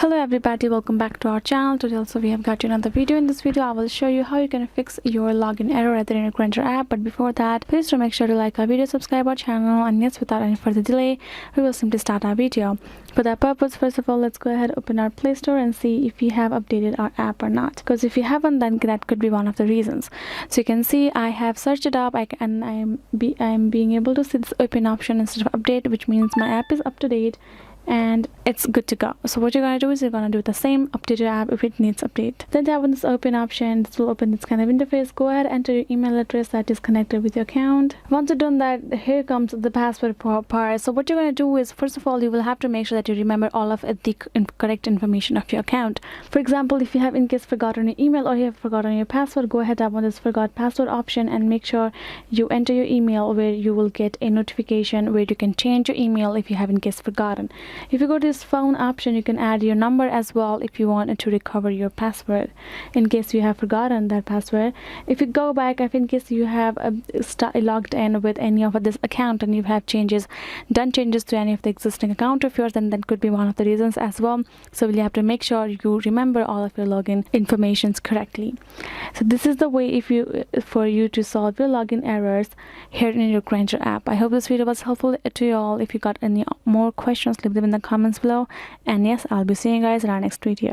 Hello everybody, welcome back to our channel. Today also we have got you another video. In this video I will show you how you can fix your login error either in your Grindr app. But before that, please do make sure to like our video, subscribe our channel, and yes, without any further delay we will simply start our video. For that purpose, first of all, let's go ahead, open our Play Store and see if we have updated our app or not, because if you haven't, then that could be one of the reasons. So you can see I have searched it up and I am being able to see this open option instead of update, which means my app is up to date and it's good to go. So what you're going to do is you're going to do the same, update your app if it needs update. Then tap on this open option. This will open this kind of interface. Go ahead, enter your email address that is connected with your account. Once you've done that, here comes the password part. So what you're going to do is, first of all, you will have to make sure that you remember all of the correct information of your account. For example, if you have in case forgotten your email or you have forgotten your password, go ahead, tap on this forgot password option and make sure you enter your email, where you will get a notification where you can change your email if you have in case forgotten. If you go to this phone option, you can add your number as well if you want to recover your password in case you have forgotten that password. If you go back, if in case you have logged in with any of this account and you have done changes to any of the existing account of yours, then that could be one of the reasons as well. So you have to make sure you remember all of your login informations correctly. So this is the way for you to solve your login errors here in your Grindr app. I hope this video was helpful to you all. If you got any more questions, leave them in the comments below, and yes, I'll be seeing you guys in our next video.